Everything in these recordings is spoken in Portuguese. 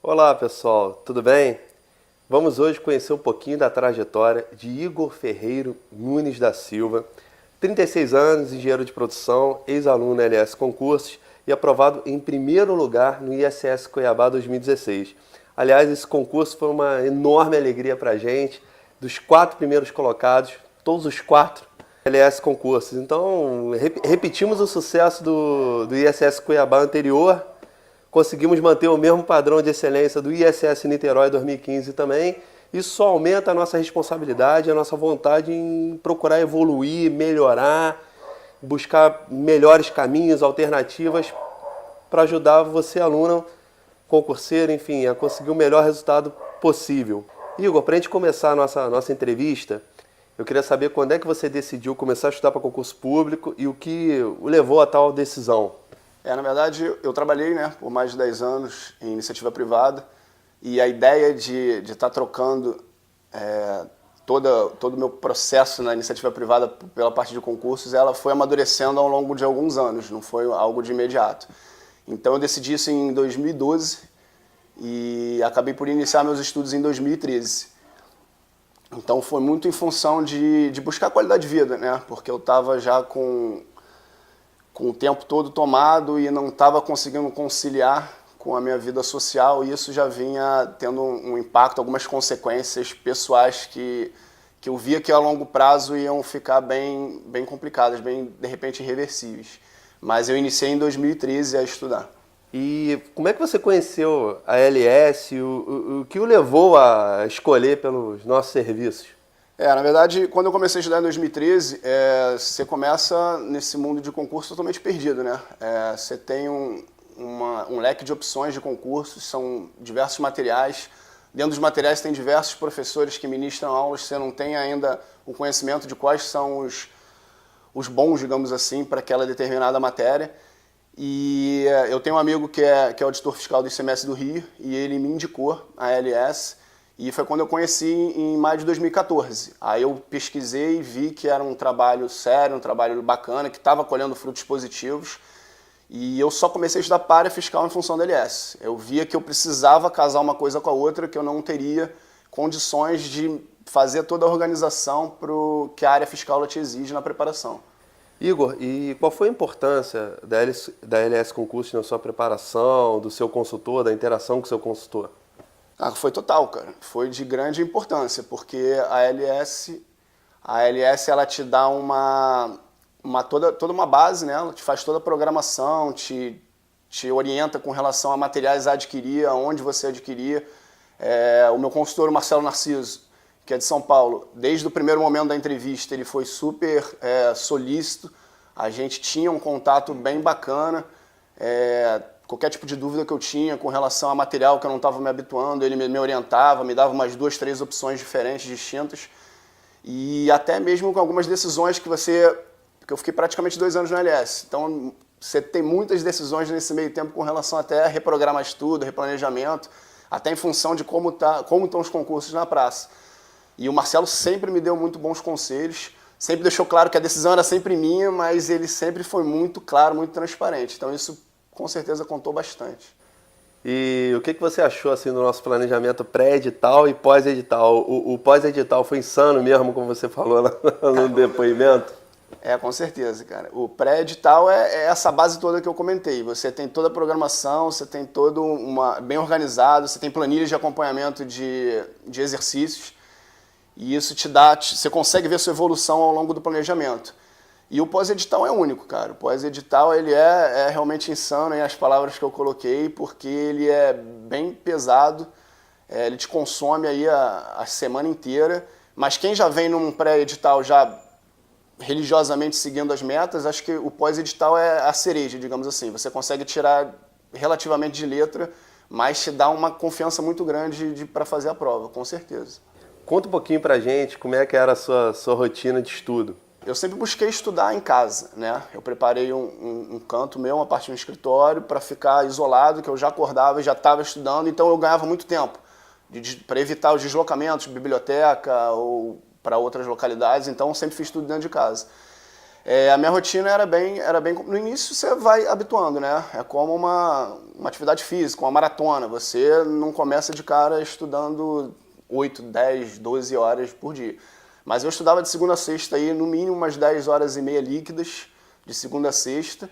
Olá pessoal, tudo bem? Vamos hoje conhecer um pouquinho da trajetória de Igor Ferreiro Nunes da Silva, 36 anos, engenheiro de produção, ex-aluno na LS Concursos e aprovado em primeiro lugar no ISS Cuiabá 2016. Aliás, esse concurso foi uma enorme alegria para a gente, dos 4 primeiros colocados, todos os 4 LS Concursos. Então, repetimos o sucesso do ISS Cuiabá anterior. Conseguimos manter o mesmo padrão de excelência do ISS Niterói 2015 também. Isso só aumenta a nossa responsabilidade, a nossa vontade em procurar evoluir, melhorar, buscar melhores caminhos, alternativas para ajudar você, aluno, concurseiro, enfim, a conseguir o melhor resultado possível. Igor, para a gente começar a nossa entrevista, eu queria saber quando é que você decidiu começar a estudar para concurso público e o que o levou a tal decisão. Na verdade, eu trabalhei, por mais de 10 anos em iniciativa privada e a ideia de estar trocando todo o meu processo na iniciativa privada pela parte de concursos, ela foi amadurecendo ao longo de alguns anos, não foi algo de imediato. Então eu decidi isso em 2012 e acabei por iniciar meus estudos em 2013. Então foi muito em função de buscar qualidade de vida, porque eu estava já com o tempo todo tomado e não estava conseguindo conciliar com a minha vida social, e isso já vinha tendo um impacto, algumas consequências pessoais que eu via que a longo prazo iam ficar bem complicadas, bem, de repente, irreversíveis. Mas eu iniciei em 2013 a estudar. E como é que você conheceu a LS, o que o levou a escolher pelos nossos serviços? Na verdade, quando eu comecei a estudar em 2013, você começa nesse mundo de concurso totalmente perdido, você tem um leque de opções de concursos, são diversos materiais. Dentro dos materiais tem diversos professores que ministram aulas, você não tem ainda o conhecimento de quais são os bons, digamos assim, para aquela determinada matéria. E eu tenho um amigo que é auditor fiscal do ICMS do Rio, e ele me indicou a LS. E foi quando eu conheci em maio de 2014. Aí eu pesquisei e vi que era um trabalho sério, um trabalho bacana, que estava colhendo frutos positivos. E eu só comecei a estudar para área fiscal em função da LS. Eu via que eu precisava casar uma coisa com a outra, que eu não teria condições de fazer toda a organização para o que a área fiscal te exige na preparação. Igor, e qual foi a importância da LS Concursos na sua preparação, do seu consultor, da interação com o seu consultor? Foi total, cara. Foi de grande importância, porque a LS ela te dá toda uma base, ela te faz toda a programação, te orienta com relação a materiais a adquirir, aonde você adquirir. O meu consultor, o Marcelo Narciso, que é de São Paulo, desde o primeiro momento da entrevista, ele foi super solícito, a gente tinha um contato bem bacana. Qualquer tipo de dúvida que eu tinha com relação a material que eu não estava me habituando, ele me orientava, me dava umas 2, 3 opções diferentes, distintas. E até mesmo com algumas decisões porque eu fiquei praticamente 2 anos na LS. Então, você tem muitas decisões nesse meio tempo com relação até a reprogramar estudo, replanejamento, até em função de como estão os concursos na praça. E o Marcelo sempre me deu muito bons conselhos, sempre deixou claro que a decisão era sempre minha, mas ele sempre foi muito claro, muito transparente. Então, isso com certeza contou bastante. E o que você achou assim, do nosso planejamento pré-edital e pós-edital? O pós-edital foi insano mesmo, como você falou no depoimento? Com certeza, cara. O pré-edital é essa base toda que eu comentei. Você tem toda a programação, você tem bem organizado, você tem planilhas de acompanhamento de exercícios, e isso você consegue ver sua evolução ao longo do planejamento. E o pós-edital é único, cara. O pós-edital ele é realmente insano, as palavras que eu coloquei, porque ele é bem pesado, ele te consome aí a semana inteira, mas quem já vem num pré-edital já religiosamente seguindo as metas, acho que o pós-edital é a cereja, digamos assim. Você consegue tirar relativamente de letra, mas te dá uma confiança muito grande para fazer a prova, com certeza. Conta um pouquinho pra gente como é que era a sua rotina de estudo. Eu sempre busquei estudar em casa, Eu preparei um canto meu, uma parte no escritório, para ficar isolado, que eu já acordava e já estava estudando, então eu ganhava muito tempo para evitar os deslocamentos, biblioteca ou para outras localidades, então eu sempre fiz tudo dentro de casa. A minha rotina era bem... No início você vai habituando, né? É como uma atividade física, uma maratona. Você não começa de cara estudando 8, 10, 12 horas por dia. Mas eu estudava de segunda a sexta, aí, no mínimo umas 10 horas e meia líquidas, de segunda a sexta.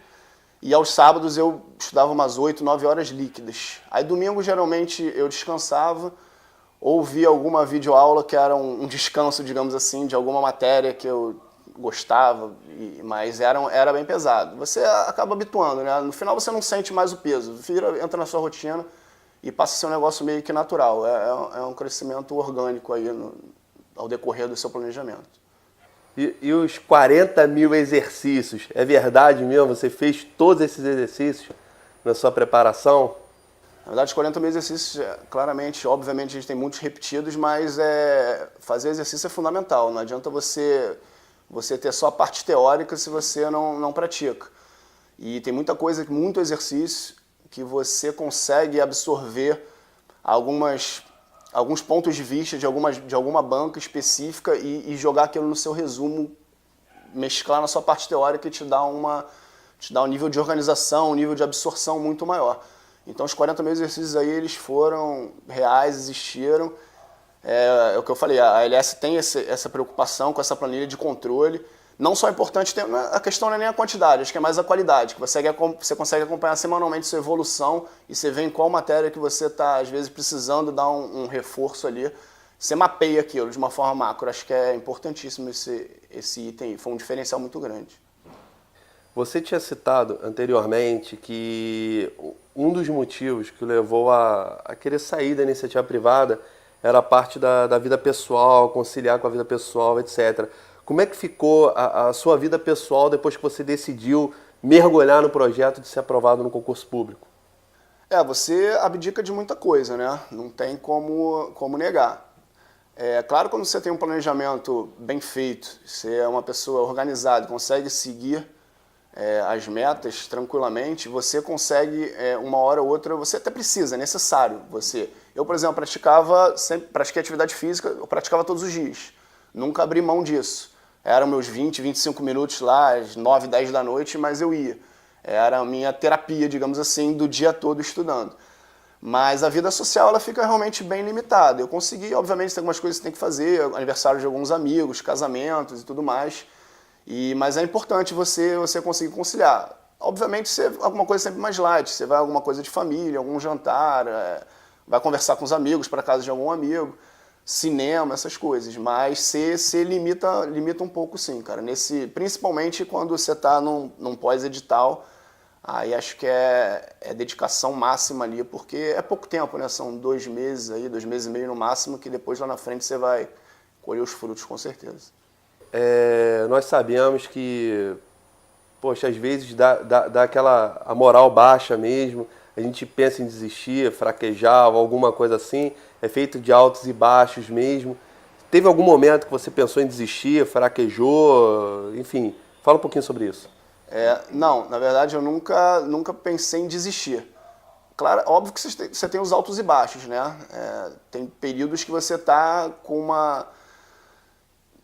E aos sábados eu estudava umas 8, 9 horas líquidas. Aí domingo geralmente eu descansava, ou via alguma videoaula que era um descanso, digamos assim, de alguma matéria que eu gostava, mas era bem pesado. Você acaba habituando, né? No final você não sente mais o peso, entra na sua rotina e passa a ser um negócio meio que natural. É um crescimento orgânico aí ao decorrer do seu planejamento. E os 40 mil exercícios, é verdade mesmo? Você fez todos esses exercícios na sua preparação? Na verdade, os 40 mil exercícios, claramente, obviamente, a gente tem muitos repetidos, mas fazer exercício é fundamental. Não adianta você ter só a parte teórica se você não pratica. E tem muita coisa, muito exercício, que você consegue absorver alguns pontos de vista de alguma banca específica e jogar aquilo no seu resumo, mesclar na sua parte teórica e te dar um nível de organização, um nível de absorção muito maior. Então os 40 mil exercícios aí, eles foram reais, existiram. É o que eu falei, a LS tem essa preocupação com essa planilha de controle. Não só é importante, a questão não é nem a quantidade, acho que é mais a qualidade, que você consegue acompanhar semanalmente sua evolução e você vê em qual matéria que você está, às vezes, precisando dar um reforço ali. Você mapeia aquilo de uma forma macro. Acho que é importantíssimo esse item, foi um diferencial muito grande. Você tinha citado anteriormente que um dos motivos que o levou a querer sair da iniciativa privada era a parte da vida pessoal, conciliar com a vida pessoal, etc. Como é que ficou a sua vida pessoal depois que você decidiu mergulhar no projeto de ser aprovado no concurso público? Você abdica de muita coisa, né? Não tem como negar. Claro, quando você tem um planejamento bem feito, você é uma pessoa organizada, consegue seguir as metas tranquilamente, você consegue, uma hora ou outra, você até precisa, é necessário. Eu, por exemplo, pratiquei atividade física, eu praticava todos os dias. Nunca abri mão disso. Eram meus 20, 25 minutos lá, às 9, 10 da noite, mas eu ia. Era a minha terapia, digamos assim, do dia todo estudando. Mas a vida social, ela fica realmente bem limitada. Eu consegui, obviamente, tem algumas coisas que você tem que fazer, aniversário de alguns amigos, casamentos e tudo mais. Mas é importante você conseguir conciliar. Obviamente, alguma coisa sempre mais light, você vai a alguma coisa de família, algum jantar, vai conversar com os amigos, para casa de algum amigo, cinema, essas coisas. Mas você limita um pouco sim, cara. Principalmente quando você está num pós-edital, aí acho que é dedicação máxima ali, porque é pouco tempo, né? São 2 meses aí, 2 meses e meio no máximo, que depois lá na frente você vai colher os frutos, com certeza. Nós sabemos que, poxa, às vezes dá aquela a moral baixa mesmo, a gente pensa em desistir, fraquejar ou alguma coisa assim, é feito de altos e baixos mesmo. Teve algum momento que você pensou em desistir, fraquejou, enfim, fala um pouquinho sobre isso. Não, na verdade eu nunca pensei em desistir. Claro, óbvio que você tem os altos e baixos, né? Tem períodos que você está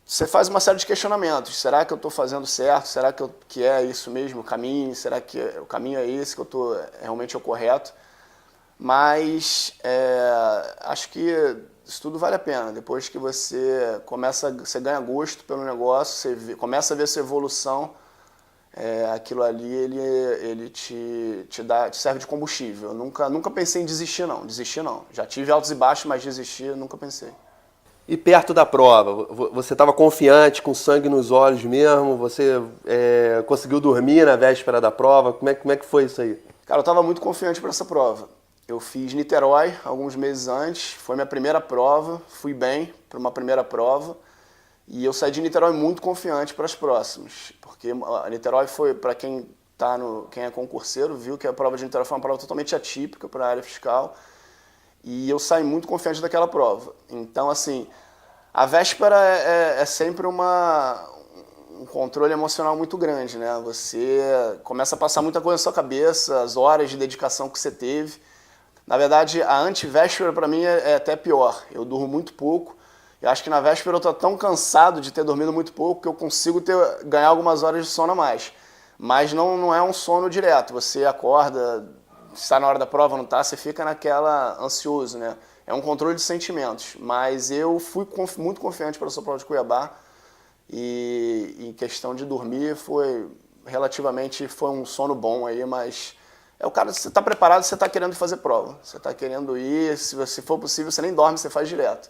você faz uma série de questionamentos. Será que eu estou fazendo certo? Será que é isso mesmo o caminho? Será que o caminho é esse, que eu estou realmente o correto? Mas acho que isso tudo vale a pena. Depois que você ganha gosto pelo negócio, você começa a ver essa evolução, aquilo ali ele te serve de combustível. Eu nunca pensei em desistir não. Já tive altos e baixos, mas desistir nunca pensei. E perto da prova, você estava confiante, com sangue nos olhos mesmo? Você conseguiu dormir na véspera da prova? Como é que foi isso aí? Cara, eu estava muito confiante para essa prova. Eu fiz Niterói alguns meses antes, foi minha primeira prova, fui bem para uma primeira prova. E eu saí de Niterói muito confiante para as próximas. Porque a Niterói foi, para quem é concurseiro, viu que a prova de Niterói foi uma prova totalmente atípica para a área fiscal. E eu saí muito confiante daquela prova. Então, assim, a véspera é sempre um controle emocional muito grande, né? Você começa a passar muita coisa na sua cabeça, as horas de dedicação que você teve. Na verdade, a antivéspera para mim é até pior. Eu durmo muito pouco Eu acho que na véspera eu tô tão cansado de ter dormido muito pouco que eu consigo ganhar algumas horas de sono a mais. Mas não é um sono direto. Você acorda, está na hora da prova, não está, você fica naquela ansioso, né? É um controle de sentimentos. Mas eu fui muito confiante para essa prova de Cuiabá e em questão de dormir foi um sono bom aí, mas o cara, você está preparado, você está querendo fazer prova. Você está querendo ir, se for possível, você nem dorme, você faz direto.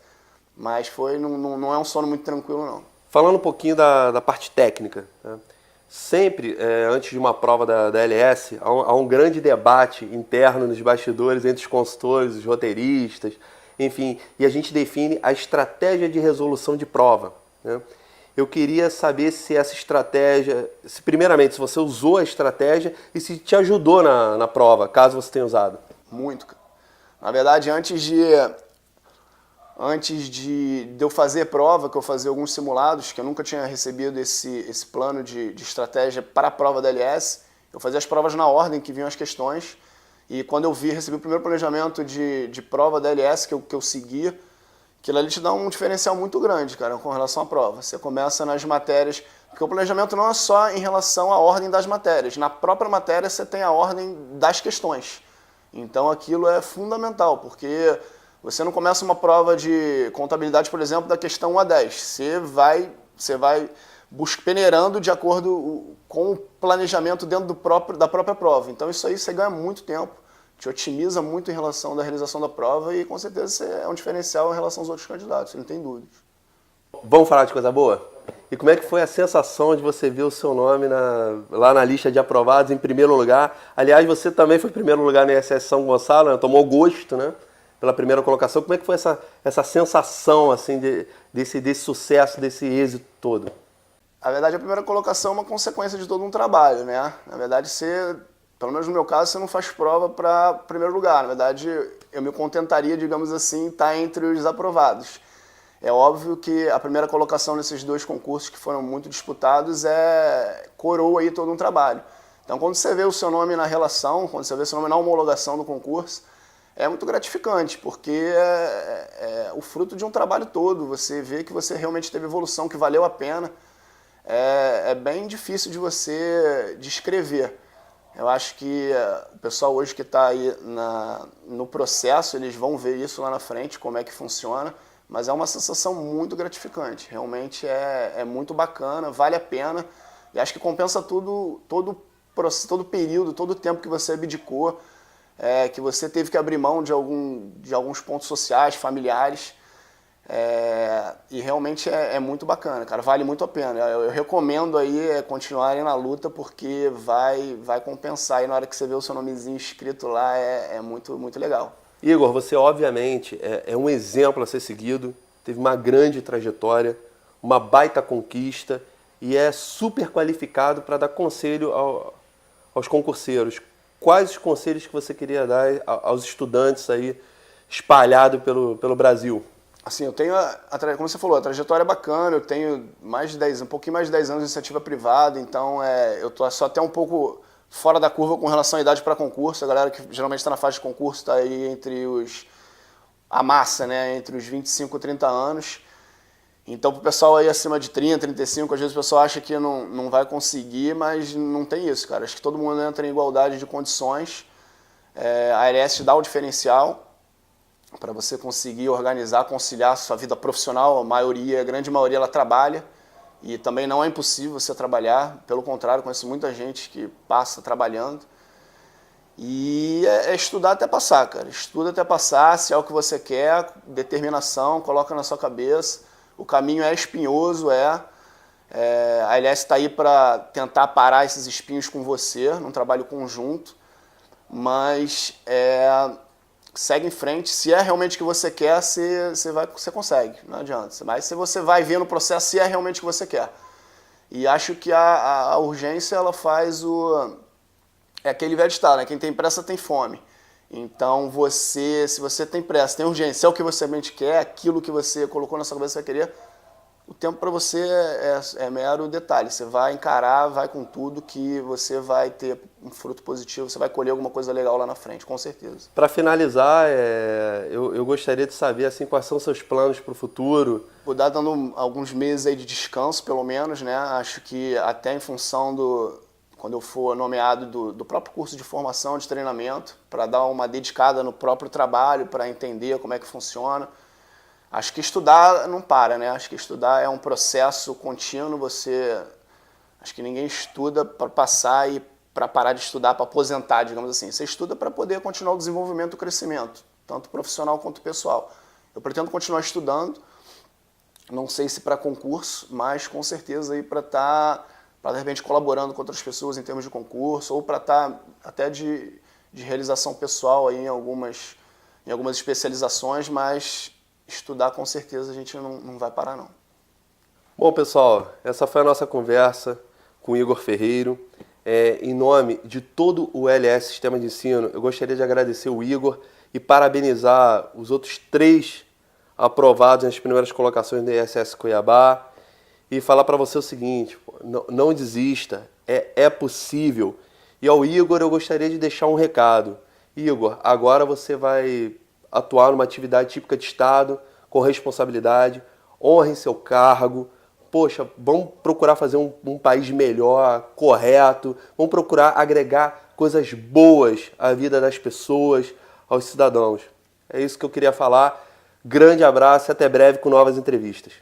Mas não é um sono muito tranquilo, não. Falando um pouquinho da parte técnica, né? Sempre, antes de uma prova da LS, há um grande debate interno nos bastidores entre os consultores, os roteiristas, enfim, e a gente define a estratégia de resolução de prova, né? Eu queria saber se essa estratégia, primeiramente, se você usou a estratégia e se te ajudou na prova, caso você tenha usado. Muito. Na verdade, antes de eu fazer prova, que eu fazia alguns simulados, que eu nunca tinha recebido esse plano de estratégia para a prova da LS, eu fazia as provas na ordem que vinham as questões, e quando eu recebi o primeiro planejamento de prova da LS que eu seguia, aquilo ali te dá um diferencial muito grande, cara, com relação à prova. Você começa nas matérias, porque o planejamento não é só em relação à ordem das matérias, na própria matéria você tem a ordem das questões. Então aquilo é fundamental, porque você não começa uma prova de contabilidade, por exemplo, da questão 1 a 10. Você vai peneirando de acordo com o planejamento dentro da própria prova. Então isso aí você ganha muito tempo, te otimiza muito em relação da realização da prova e com certeza você é um diferencial em relação aos outros candidatos, você não tem dúvidas. Vamos falar de coisa boa? E como é que foi a sensação de você ver o seu nome lá na lista de aprovados em primeiro lugar? Aliás, você também foi em primeiro lugar na ISS São Gonçalo, né? Tomou gosto, né? Pela primeira colocação. Como é que foi essa sensação assim, desse sucesso, desse êxito todo? Na verdade, a primeira colocação é uma consequência de todo um trabalho, né? Na verdade, pelo menos no meu caso, você não faz prova para primeiro lugar. Na verdade, eu me contentaria, digamos assim, estar entre os aprovados. É óbvio que a primeira colocação nesses dois concursos que foram muito disputados coroa aí todo um trabalho. Então, quando você vê o seu nome na relação, quando você vê o seu nome na homologação do concurso, é muito gratificante, porque é o fruto de um trabalho todo. Você vê que você realmente teve evolução, que valeu a pena. É bem difícil de você descrever. Eu acho que o pessoal hoje que está aí no processo, eles vão ver isso lá na frente, como é que funciona, mas é uma sensação muito gratificante. Realmente é muito bacana, vale a pena, e acho que compensa todo período, todo o tempo que você abdicou, que você teve que abrir mão de alguns pontos sociais, familiares, e realmente é muito bacana, cara, vale muito a pena. Eu recomendo aí continuarem na luta, porque vai compensar, e na hora que você vê o seu nomezinho escrito lá, é muito, muito legal. Igor, você obviamente é um exemplo a ser seguido, teve uma grande trajetória, uma baita conquista e é super qualificado para dar conselho aos concurseiros. Quais os conselhos que você queria dar aos estudantes aí espalhados pelo Brasil? Assim, eu tenho, como você falou, a trajetória é bacana, eu tenho um pouquinho mais de 10 anos de iniciativa privada, então eu tô só até um pouco fora da curva com relação à idade para concurso. A galera que geralmente está na fase de concurso está aí a massa, né, entre os 25 e 30 anos. Então, para o pessoal aí acima de 30, 35, às vezes o pessoal acha que não vai conseguir, mas não tem isso, cara. Acho que todo mundo entra em igualdade de condições. A LS dá o diferencial para você conseguir organizar, conciliar a sua vida profissional. A grande maioria, ela trabalha. E também não é impossível você trabalhar, pelo contrário, conheço muita gente que passa trabalhando. E é estudar até passar, cara. Estuda até passar, se é o que você quer, determinação, coloca na sua cabeça. O caminho é espinhoso, a LS está aí para tentar parar esses espinhos com você, num trabalho conjunto, mas segue em frente. Se é realmente o que você quer, você consegue, não adianta. Mas se você vai ver no processo se é realmente o que você quer. E acho que a urgência, ela faz é aquele velho ditado, né? Quem tem pressa tem fome. Então, se você tem pressa, tem urgência, se é o que você realmente quer, aquilo que você colocou na sua cabeça que vai querer, O tempo para você é mero detalhe. Você vai encarar, vai com tudo que você vai ter um fruto positivo, você vai colher alguma coisa legal lá na frente, com certeza. Para finalizar, eu gostaria de saber assim, quais são seus planos para o futuro. Vou dar dando alguns meses aí de descanso, pelo menos, né? Acho que até em função quando eu for nomeado do próprio curso de formação, de treinamento, para dar uma dedicada no próprio trabalho, para entender como é que funciona. Acho que estudar não para, né? Acho que estudar é um processo contínuo. Acho que ninguém estuda para passar e para parar de estudar, para aposentar, digamos assim. Você estuda para poder continuar o desenvolvimento e o crescimento, tanto profissional quanto pessoal. Eu pretendo continuar estudando, não sei se para concurso, mas com certeza aí para de repente colaborando com outras pessoas em termos de concurso, ou para estar até de realização pessoal aí em algumas especializações, mas estudar com certeza a gente não vai parar não. Bom, pessoal, essa foi a nossa conversa com o Igor Ferreiro. Em nome de todo o LS Sistema de Ensino, eu gostaria de agradecer o Igor e parabenizar os outros 3 aprovados nas primeiras colocações do ISS Cuiabá e falar para você o seguinte: não desista, é possível. E ao Igor eu gostaria de deixar um recado. Igor, agora você vai atuar numa atividade típica de Estado, com responsabilidade, honre seu cargo. Poxa, vamos procurar fazer um país melhor, correto, vamos procurar agregar coisas boas à vida das pessoas, aos cidadãos. É isso que eu queria falar. Grande abraço e até breve com novas entrevistas.